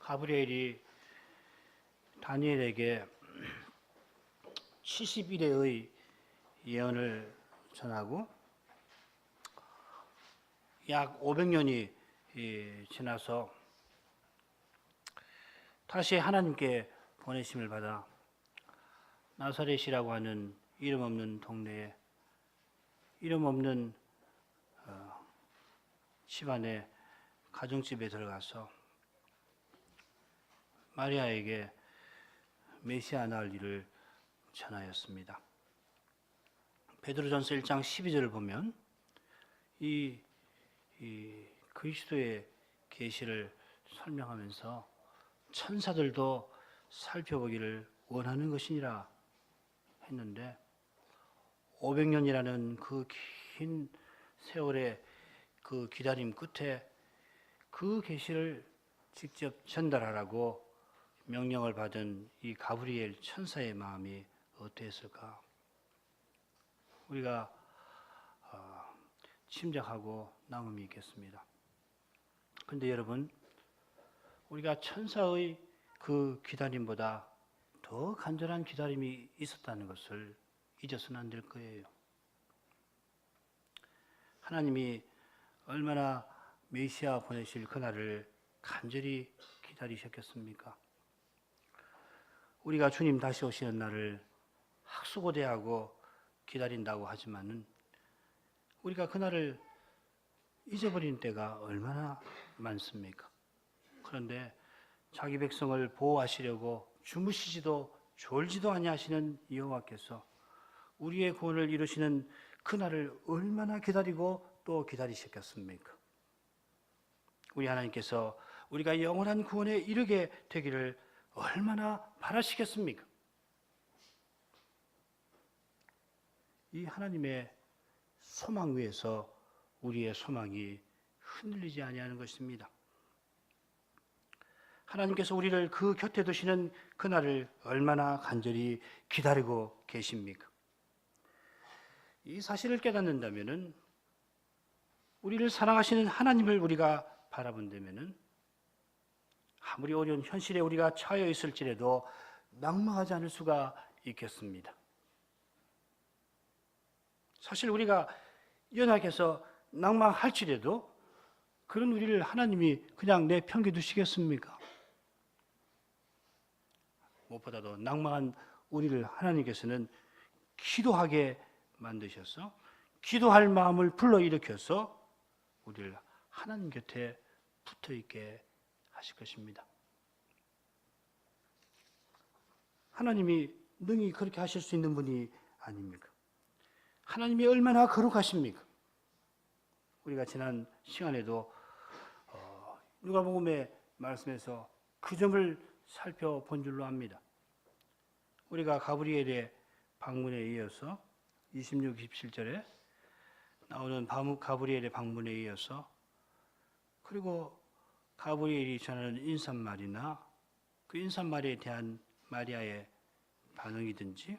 가브리엘이 다니엘에게 70일의 예언을 전하고 약 500년이 지나서 다시 하나님께 보내심을 받아 나사렛이라고 하는 이름 없는 동네에 이름 없는 집안의 가정집에 들어가서 마리아에게 메시아 낳을 일을 전하였습니다. 베드로전서 1장 12절을 보면 이 그리스도의 계시를 설명하면서 천사들도 살펴보기를 원하는 것이니라 했는데 500년이라는 그 긴 세월의 그 기다림 끝에 그 계시를 직접 전달하라고 명령을 받은 이 가브리엘 천사의 마음이 어떠했을까? 우리가 짐작하고 나눔이 있겠습니다. 그런데 여러분, 우리가 천사의 그 기다림보다 더 간절한 기다림이 있었다는 것을 잊어서는 안 될 거예요. 하나님이 얼마나 메시아 보내실 그날을 간절히 기다리셨겠습니까? 우리가 주님 다시 오시는 날을 학수고대하고 기다린다고 하지만은 우리가 그날을 잊어버린 때가 얼마나 많습니까? 그런데 자기 백성을 보호하시려고 주무시지도 졸지도 아니하시는 여호와께서 우리의 구원을 이루시는 그날을 얼마나 기다리고 또 기다리셨겠습니까? 우리 하나님께서 우리가 영원한 구원에 이르게 되기를 얼마나 바라시겠습니까? 이 하나님의 소망 위에서 우리의 소망이 흔들리지 아니하는 것입니다. 하나님께서 우리를 그 곁에 두시는 그날을 얼마나 간절히 기다리고 계십니까? 이 사실을 깨닫는다면은 우리를 사랑하시는 하나님을 우리가 바라본다면은 아무리 어려운 현실에 우리가 처해 있을지라도 낭망하지 않을 수가 있겠습니다. 사실 우리가 연약해서 낭망할지라도 그런 우리를 하나님이 그냥 내팽개 두시겠습니까? 무엇보다도 낭망한 우리를 하나님께서는 기도하게 만드셔서 기도할 마음을 불러일으켜서 우리를 하나님 곁에 붙어있게 하실 것입니다. 하나님이 능히 그렇게 하실 수 있는 분이 아닙니까? 하나님이 얼마나 거룩하십니까? 우리가 지난 시간에도 누가복음의 말씀에서 그 점을 살펴본 줄로 압니다. 우리가 가브리엘의 방문에 이어서 26, 27절에 나오는 가브리엘의 방문에 이어서 그리고 가브리엘이 전하는 인사말이나 그 인사말에 대한 마리아의 반응이든지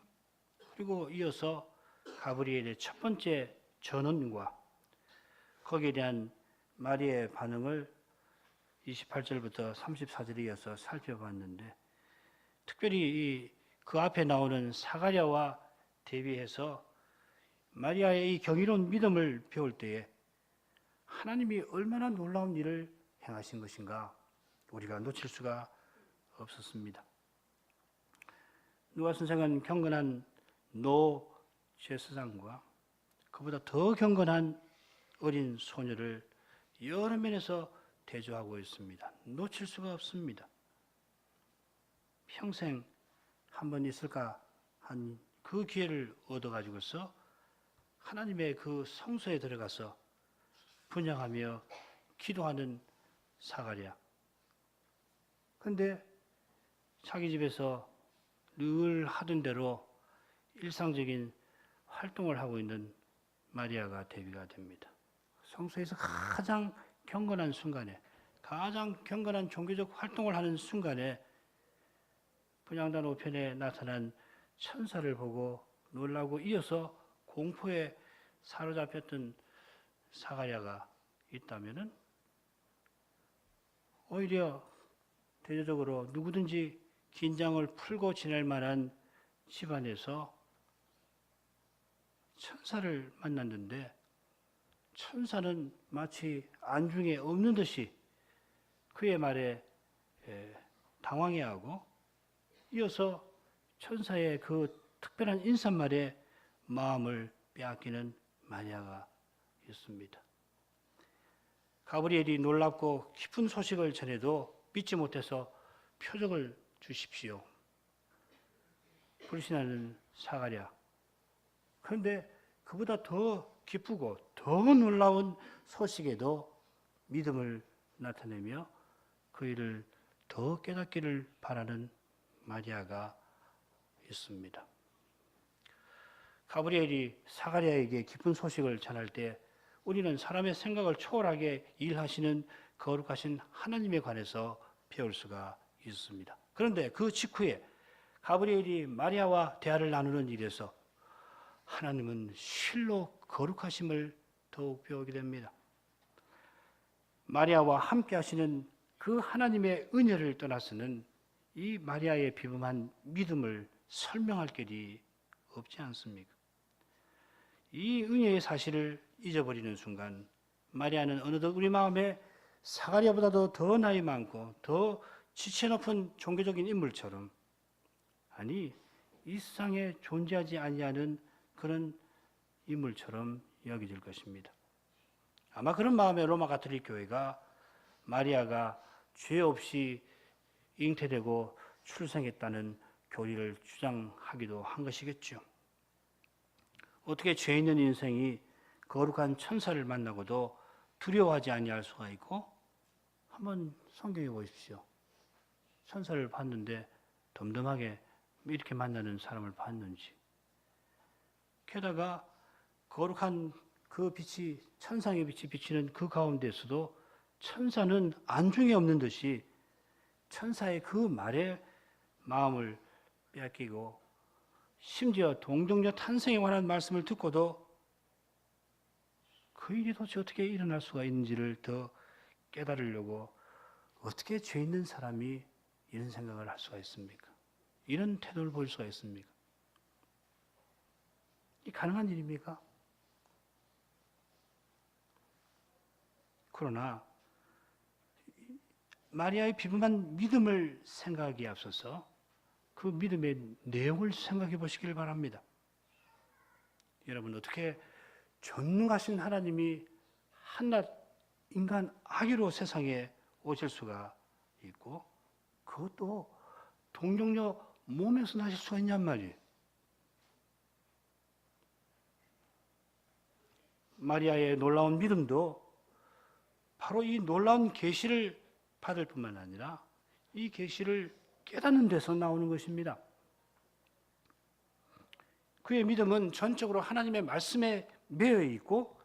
그리고 이어서 가브리엘의 첫 번째 전언과 거기에 대한 마리아의 반응을 28절부터 34절에 이어서 살펴봤는데 특별히 그 앞에 나오는 사가랴와 대비해서 마리아의 이 경이로운 믿음을 배울 때에 하나님이 얼마나 놀라운 일을 행하신 것인가 우리가 놓칠 수가 없었습니다. 누가 선생은 경건한 노 제사장과 그보다 더 경건한 어린 소녀를 여러 면에서 대조하고 있습니다. 놓칠 수가 없습니다. 평생 한 번 있을까 한 그 기회를 얻어가지고서 하나님의 그 성소에 들어가서 분향하며 기도하는 사가랴. 그런데 자기 집에서 늘 하던 대로 일상적인 활동을 하고 있는 마리아가 대비가 됩니다. 성소에서 가장 경건한 순간에, 가장 경건한 종교적 활동을 하는 순간에 분향단 우편에 나타난 천사를 보고 놀라고 이어서 공포에 사로잡혔던 사가랴가 있다면은 오히려 대조적으로 누구든지 긴장을 풀고 지낼 만한 집안에서 천사를 만났는데 천사는 마치 안중에 없는 듯이 그의 말에 당황해하고 이어서 천사의 그 특별한 인사말에 마음을 빼앗기는 마리아가 있습니다. 가브리엘이 놀랍고 기쁜 소식을 전해도 믿지 못해서 표적을 주십시오. 불신하는 사가랴. 그런데 그보다 더 기쁘고 더 놀라운 소식에도 믿음을 나타내며 그 일을 더 깨닫기를 바라는 마리아가 있습니다. 가브리엘이 사가랴에게 기쁜 소식을 전할 때 우리는 사람의 생각을 초월하게 일하시는 거룩하신 하나님에 관해서 배울 수가 있습니다. 그런데 그 직후에 가브리엘이 마리아와 대화를 나누는 일에서 하나님은 실로 거룩하심을 더욱 배우게 됩니다. 마리아와 함께 하시는 그 하나님의 은혜를 떠나서는 이 마리아의 비범한 믿음을 설명할 길이 없지 않습니까? 이 은혜의 사실을 잊어버리는 순간 마리아는 어느덧 우리 마음에 사가랴보다도 더 나이 많고 더 지체 높은 종교적인 인물처럼, 아니 이 세상에 존재하지 아니하는 그런 인물처럼 여겨질 것입니다. 아마 그런 마음에 로마 가톨릭 교회가 마리아가 죄 없이 잉태되고 출생했다는 교리를 주장하기도 한 것이겠죠. 어떻게 죄 있는 인생이 거룩한 천사를 만나고도 두려워하지 아니할 수가 있고, 한번 성경에 보십시오. 천사를 봤는데 덤덤하게 이렇게 만나는 사람을 봤는지. 게다가 거룩한 그 빛이, 천상의 빛이 비치는 그 가운데서도 천사는 안중에 없는 듯이 천사의 그 말에 마음을 빼앗기고, 심지어 동정녀 탄생에 관한 말씀을 듣고도 그 일이 도대체 어떻게 일어날 수가 있는지를 더 깨달으려고 어떻게 죄 있는 사람이 이런 생각을 할 수가 있습니까? 이런 태도를 보일 수가 있습니까? 이 가능한 일입니까? 그러나 마리아의 비범한 믿음을 생각하기에 앞서서 그 믿음의 내용을 생각해 보시길 바랍니다. 여러분, 어떻게 전능하신 하나님이 한낱 인간 아기로 세상에 오실 수가 있고, 그것도 동정녀 몸에서 나실 수가 있냔 말이에요. 마리아의 놀라운 믿음도 바로 이 놀라운 계시를 받을 뿐만 아니라 이 계시를 깨닫는 데서 나오는 것입니다. 그의 믿음은 전적으로 하나님의 말씀에 매여 있고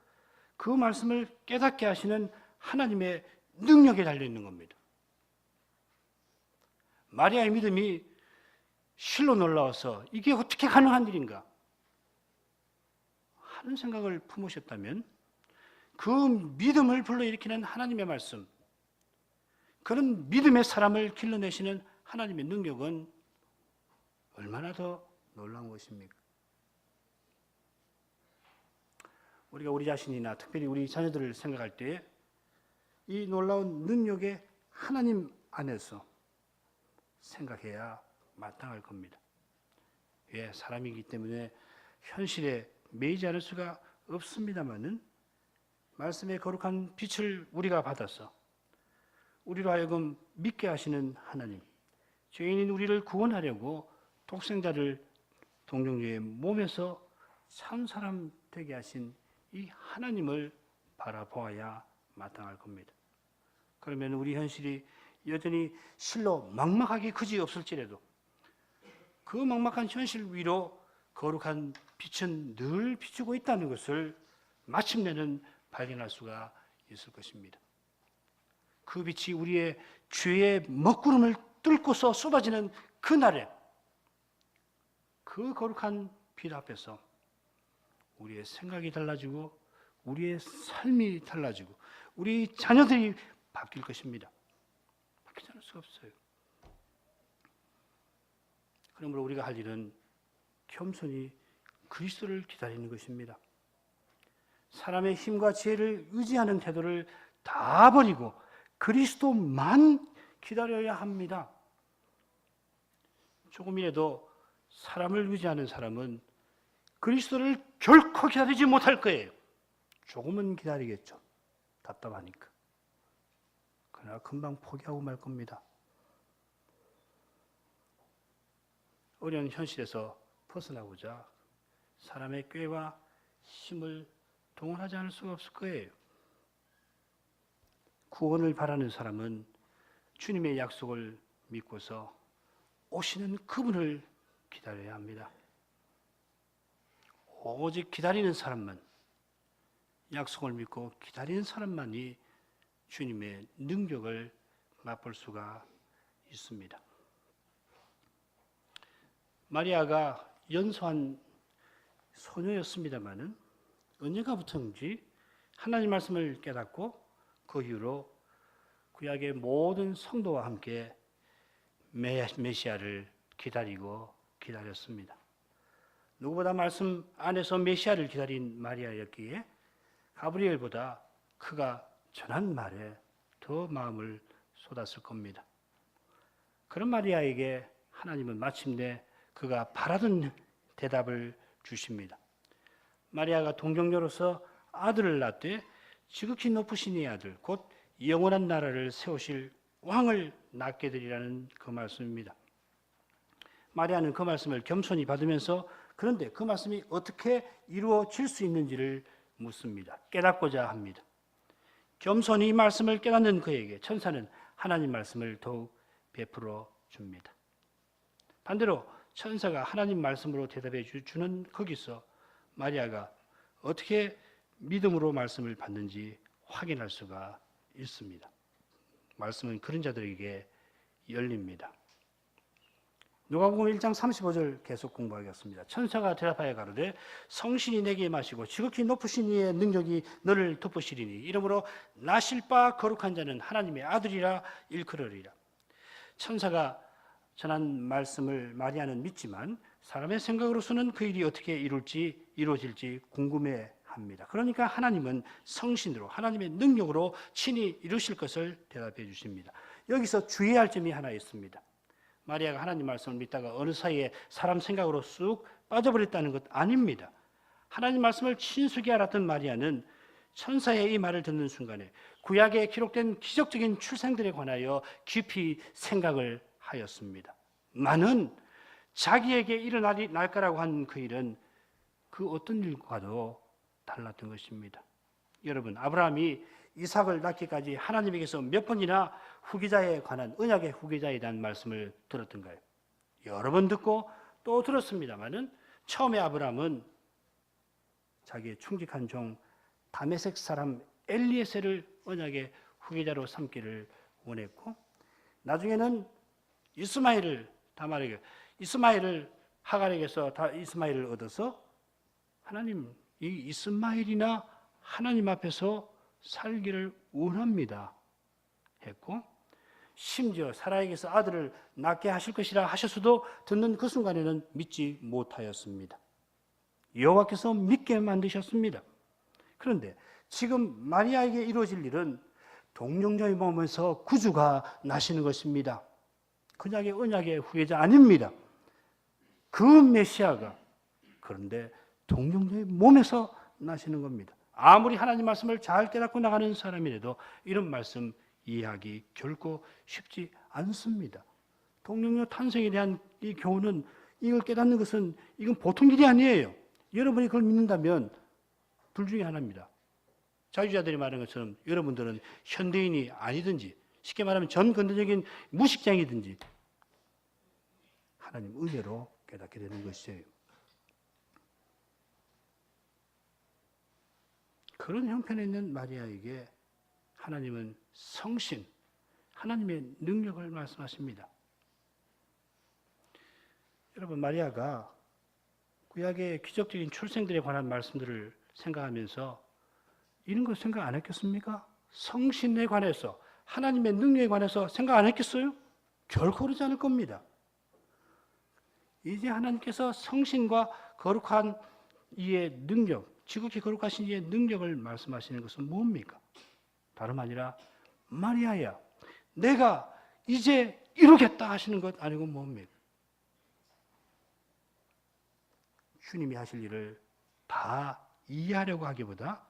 그 말씀을 깨닫게 하시는 하나님의 능력에 달려 있는 겁니다. 마리아의 믿음이 실로 놀라워서 이게 어떻게 가능한 일인가 하는 생각을 품으셨다면, 그 믿음을 불러일으키는 하나님의 말씀, 그런 믿음의 사람을 길러내시는 하나님의 능력은 얼마나 더 놀라운 것입니까? 우리가 우리 자신이나 특별히 우리 자녀들을 생각할 때 이 놀라운 능력의 하나님 안에서 생각해야 마땅할 겁니다. 왜? 사람이기 때문에 현실에 매이지 않을 수가 없습니다마는 말씀의 거룩한 빛을 우리가 받아서 우리로 하여금 믿게 하시는 하나님, 죄인인 우리를 구원하려고 독생자를 동정녀의 몸에서 참 사람 되게 하신 이 하나님을 바라보아야 마땅할 겁니다. 그러면 우리 현실이 여전히 실로 막막하게 그지없을지라도 그 막막한 현실 위로 거룩한 빛은 늘 비추고 있다는 것을 마침내는 발견할 수가 있을 것입니다. 그 빛이 우리의 죄의 먹구름을 뚫고서 쏟아지는 그날에 그 거룩한 빛 앞에서 우리의 생각이 달라지고 우리의 삶이 달라지고 우리 자녀들이 바뀔 것입니다. 바뀌지 않을 수가 없어요. 그러므로 우리가 할 일은 겸손히 그리스도를 기다리는 것입니다. 사람의 힘과 지혜를 의지하는 태도를 다 버리고 그리스도만 기다려야 합니다. 조금이라도 사람을 의지하는 사람은 그리스도를 결코 기다리지 못할 거예요. 조금은 기다리겠죠. 답답하니까. 그러나 금방 포기하고 말 겁니다. 어려운 현실에서 벗어나고자 사람의 꾀와 힘을 동원하지 않을 수가 없을 거예요. 구원을 바라는 사람은 주님의 약속을 믿고서 오시는 그분을 기다려야 합니다. 오직 기다리는 사람만, 약속을 믿고 기다리는 사람만이 주님의 능력을 맛볼 수가 있습니다. 마리아가 연소한 소녀였습니다마는 언젠가부터인지 하나님 말씀을 깨닫고 그 이후로 구약의 모든 성도와 함께 메시아를 기다렸습니다. 누구보다 말씀 안에서 메시아를 기다린 마리아였기에 가브리엘보다 그가 전한 말에 더 마음을 쏟았을 겁니다. 그런 마리아에게 하나님은 마침내 그가 바라던 대답을 주십니다. 마리아가 동정녀로서 아들을 낳되 지극히 높으신 이 아들 곧 영원한 나라를 세우실 왕을 낳게 되리라는 그 말씀입니다. 마리아는 그 말씀을 겸손히 받으면서 그런데 그 말씀이 어떻게 이루어질 수 있는지를 묻습니다. 깨닫고자 합니다. 겸손히 이 말씀을 깨닫는 그에게 천사는 하나님 말씀을 더욱 베풀어 줍니다. 반대로 천사가 하나님 말씀으로 대답해 주는 거기서 마리아가 어떻게 믿음으로 말씀을 받는지 확인할 수가 있습니다. 말씀은 그런 자들에게 열립니다. 누가복음 1장 35절 계속 공부하겠습니다. 천사가 대답하여 가로되 성신이 내게 임하시고 지극히 높으신 이의 능력이 너를 덮으시리니 이러므로 나실 바 거룩한 자는 하나님의 아들이라 일컬으리라. 천사가 전한 말씀을 마리아는 믿지만 사람의 생각으로서는 그 일이 어떻게 이루어질지 궁금해합니다. 그러니까 하나님은 성신으로 하나님의 능력으로 친히 이루실 것을 대답해 주십니다. 여기서 주의해야 할 점이 하나 있습니다. 마리아가 하나님 말씀을 믿다가 어느 사이에 사람 생각으로 쑥 빠져버렸다는 것 아닙니다. 하나님 말씀을 친숙히 알았던 마리아는 천사의 이 말을 듣는 순간에 구약에 기록된 기적적인 출생들에 관하여 깊이 생각을 하였습니다. 많은 자기에게 일어날 거라고 한 그 일은 그 어떤 일과도 달랐던 것입니다. 여러분, 아브라함이 이삭을 낳기까지 하나님에게서 몇 번이나 후기자에 관한 언약의 후기자에 대한 말씀을 들었던가요? 여러 번 듣고 또 들었습니다마는 처음에 아브라함은 자기의 충직한 종 다메섹 사람 엘리에셀을 언약의 후기자로 삼기를 원했고 나중에는 이스마엘을 하갈에게서 이스마엘을 얻어서 하나님 이 이스마엘이나 하나님 앞에서 살기를 원합니다 했고 심지어 사라에게서 아들을 낳게 하실 것이라 하셨어도 듣는 그 순간에는 믿지 못하였습니다. 여호와께서 믿게 만드셨습니다. 그런데 지금 마리아에게 이루어질 일은 동정녀의 몸에서 구주가 나시는 것입니다. 그냥의 언약의 후계자 아닙니다. 그 메시아가 그런데 동정녀의 몸에서 나시는 겁니다. 아무리 하나님 말씀을 잘 깨닫고 나가는 사람이라도 이런 말씀 이해하기 결코 쉽지 않습니다. 동정녀 탄생에 대한 이 교훈은 이걸 깨닫는 것은 이건 보통 일이 아니에요. 여러분이 그걸 믿는다면 둘 중에 하나입니다. 자유자들이 말하는 것처럼 여러분들은 현대인이 아니든지 쉽게 말하면 전근대적인 무식장이든지 하나님 은혜로 깨닫게 되는 것이에요. 그런 형편에 있는 마리아에게 하나님은 성신, 하나님의 능력을 말씀하십니다. 여러분, 마리아가 구약의 기적적인 출생들에 관한 말씀들을 생각하면서 이런 거 생각 안 했겠습니까? 성신에 관해서, 하나님의 능력에 관해서 생각 안 했겠어요? 결코 그러지 않을 겁니다. 이제 하나님께서 성신과 거룩한 이의 능력, 지극히 거룩하신 이의 능력을 말씀하시는 것은 뭡니까? 다름 아니라 마리아야, 내가 이제 이루겠다 하시는 것 아니고 뭡니까? 주님이 하실 일을 다 이해하려고 하기보다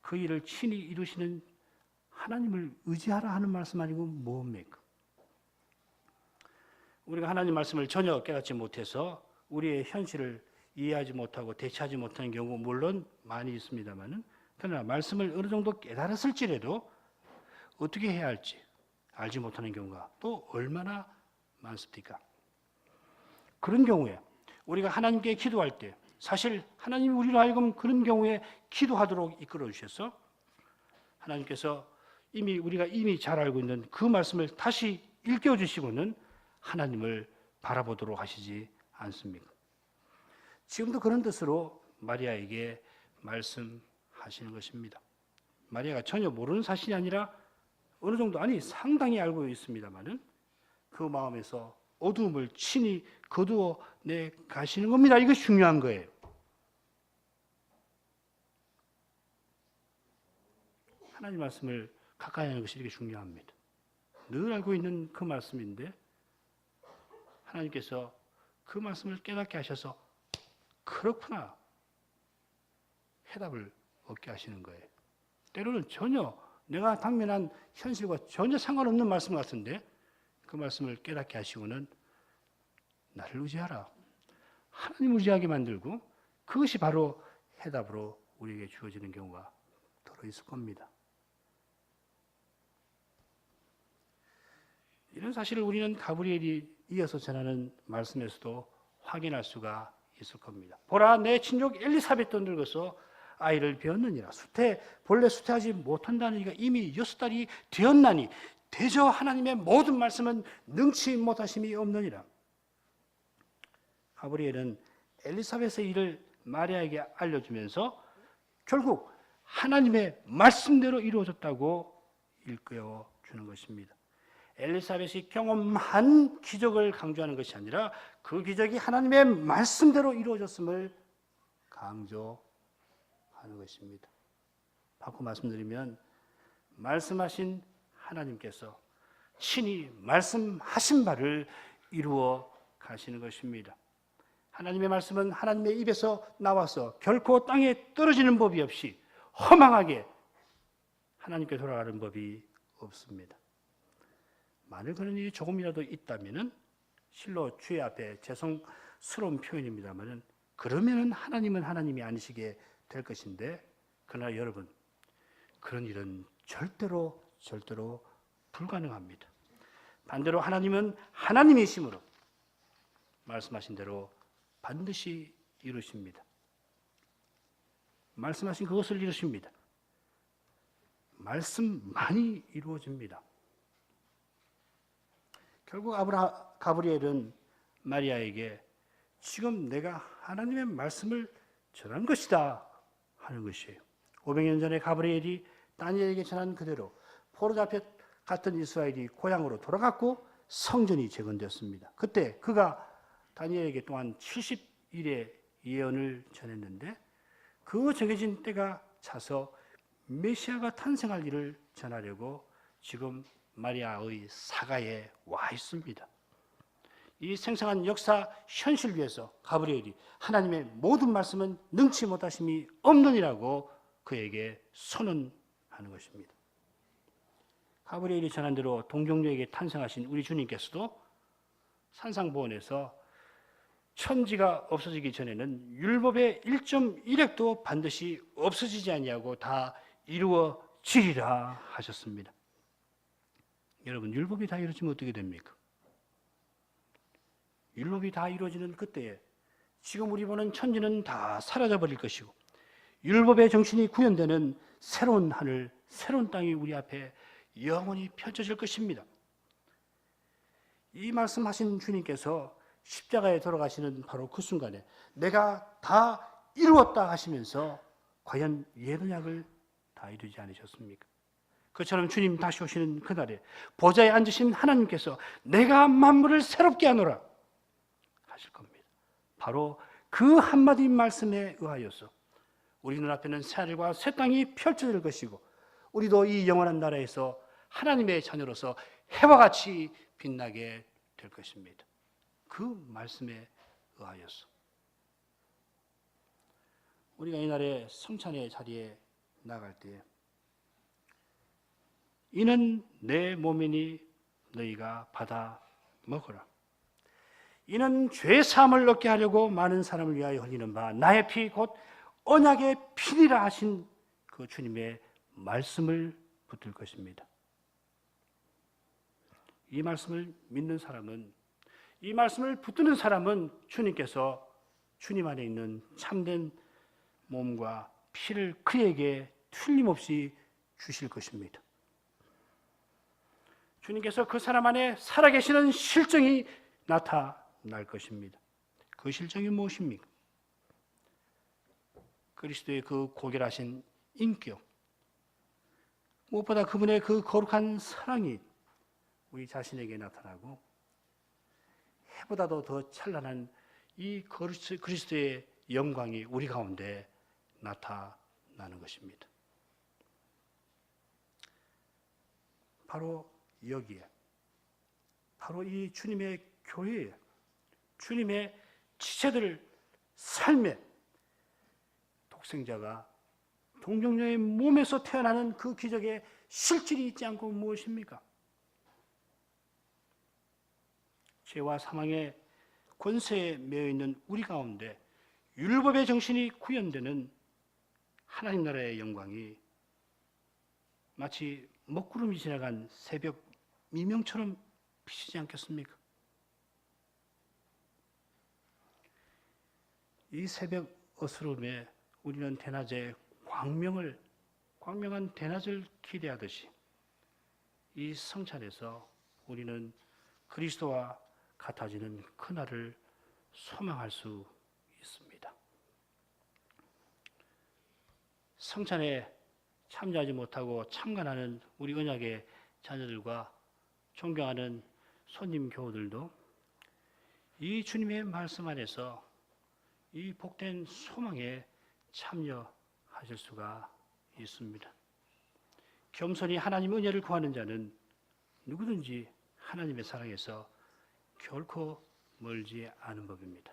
그 일을 친히 이루시는 하나님을 의지하라 하는 말씀 아니고 뭡니까? 우리가 하나님 말씀을 전혀 깨닫지 못해서 우리의 현실을 이해하지 못하고 대처하지 못하는 경우 물론 많이 있습니다만은, 그러나 말씀을 어느 정도 깨달았을지라도 어떻게 해야 할지 알지 못하는 경우가 또 얼마나 많습니까? 그런 경우에 우리가 하나님께 기도할 때 사실 하나님이 우리로 하여금 그런 경우에 기도하도록 이끌어 주셔서 하나님께서 우리가 이미 잘 알고 있는 그 말씀을 다시 일깨워 주시고는 하나님을 바라보도록 하시지 않습니까? 지금도 그런 뜻으로 마리아에게 말씀하시는 것입니다. 마리아가 전혀 모르는 사실이 아니라 어느 정도, 아니 상당히 알고 있습니다만은 그 마음에서 어두움을 친히 거두어 내 가시는 겁니다. 이것이 중요한 거예요. 하나님 말씀을 가까이 하는 것이 이렇게 중요합니다. 늘 알고 있는 그 말씀인데 하나님께서 그 말씀을 깨닫게 하셔서 그렇구나 해답을 얻게 하시는 거예요. 때로는 전혀 내가 당면한 현실과 전혀 상관없는 말씀 같은데 그 말씀을 깨닫게 하시고는 나를 의지하라, 하나님을 의지하게 만들고 그것이 바로 해답으로 우리에게 주어지는 경우가 들어있을 겁니다. 이런 사실을 우리는 가브리엘이 이어서 전하는 말씀에서도 확인할 수가 있을 겁니다. 보라, 내 친족 엘리사벳도 늙어서 아이를 배었느니라. 본래 수태하지 못한다는 이가 이미 6달이 되었나니 대저 하나님의 모든 말씀은 능치 못하심이 없느니라. 가브리엘은 엘리사벳의 일을 마리아에게 알려주면서 결국 하나님의 말씀대로 이루어졌다고 일깨워 주는 것입니다. 엘리사벳이 경험한 기적을 강조하는 것이 아니라 그 기적이 하나님의 말씀대로 이루어졌음을 강조하는 것입니다. 바꿔 말씀드리면 말씀하신 하나님께서 친히 말씀하신 바를 이루어 가시는 것입니다. 하나님의 말씀은 하나님의 입에서 나와서 결코 땅에 떨어지는 법이 없이 허망하게 하나님께 돌아가는 법이 없습니다. 만일 그런 일이 조금이라도 있다면은 실로 주의 앞에 죄송스러운 표현입니다만은 그러면은 하나님은 하나님이 아니시게 될 것인데, 그러나 여러분 그런 일은 절대로 불가능합니다. 반대로 하나님은 하나님이심으로 말씀하신 대로 반드시 이루십니다. 말씀하신 그것을 이루십니다. 말씀만이 이루어집니다. 결국 가브리엘은 마리아에게 지금 내가 하나님의 말씀을 전한 것이다 하는 것이에요. 500년 전에 가브리엘이 다니엘에게 전한 그대로 포로 잡혀 갔던 이스라엘이 고향으로 돌아갔고 성전이 재건되었습니다. 그때 그가 다니엘에게 또한 70일의 예언을 전했는데 그 정해진 때가 차서 메시아가 탄생할 일을 전하려고 지금 마리아의 사가에 와 있습니다. 이 생생한 역사 현실 위에서 가브리엘이 하나님의 모든 말씀은 능치 못하심이 없느니라고 그에게 선언하는 것입니다. 가브리엘이 전한 대로 동정녀에게 탄생하신 우리 주님께서도 산상보원에서 천지가 없어지기 전에는 율법의 1.1획도 반드시 없어지지 아니하고 다 이루어지리라 하셨습니다. 여러분, 율법이 다 이루어지면 어떻게 됩니까? 율법이 다 이루어지는 그때에 지금 우리 보는 천지는 다 사라져버릴 것이고 율법의 정신이 구현되는 새로운 하늘, 새로운 땅이 우리 앞에 영원히 펼쳐질 것입니다. 이 말씀하신 주님께서 십자가에 돌아가시는 바로 그 순간에 내가 다 이루었다 하시면서 과연 예언약을 다 이루지 않으셨습니까? 그처럼 주님 다시 오시는 그날에 보좌에 앉으신 하나님께서 내가 만물을 새롭게 하노라 하실 겁니다. 바로 그 한마디 말씀에 의하여서 우리 눈앞에는 새하늘과 새 땅이 펼쳐질 것이고 우리도 이 영원한 나라에서 하나님의 자녀로서 해와 같이 빛나게 될 것입니다. 그 말씀에 의하여서 우리가 이날에 성찬의 자리에 나갈 때 이는 내 몸이니 너희가 받아 먹으라. 이는 죄 사함을 얻게 하려고 많은 사람을 위하여 흘리는 바 나의 피 곧 언약의 피리라 하신 그 주님의 말씀을 붙들 것입니다. 이 말씀을 믿는 사람은, 이 말씀을 붙드는 사람은 주님께서 주님 안에 있는 참된 몸과 피를 그에게 틀림없이 주실 것입니다. 주님께서 그 사람 안에 살아계시는 실정이 나타날 것입니다. 그 실정이 무엇입니까? 그리스도의 그 고결하신 인격, 무엇보다 그분의 그 거룩한 사랑이 우리 자신에게 나타나고 해보다도 더 찬란한 이 그리스도의 영광이 우리 가운데 나타나는 것입니다. 바로 여기에, 바로 이 주님의 교회에, 주님의 지체들 삶에 독생자가 동정녀의 몸에서 태어나는 그 기적의 실질이 있지 않고 무엇입니까? 죄와 사망의 권세에 매여 있는 우리 가운데 율법의 정신이 구현되는 하나님 나라의 영광이 마치 먹구름이 지나간 새벽 미명처럼 비치지 않겠습니까? 이 새벽 어스름에 우리는 대낮에 광명한 대낮을 기대하듯이 이 성찬에서 우리는 그리스도와 같아지는 그날을 소망할 수 있습니다. 성찬에 참여하지 못하고 참관하는 우리 언약의 자녀들과 존경하는 손님 교우들도 이 주님의 말씀 안에서 이 복된 소망에 참여하실 수가 있습니다. 겸손히 하나님 은혜를 구하는 자는 누구든지 하나님의 사랑에서 결코 멀지 않은 법입니다.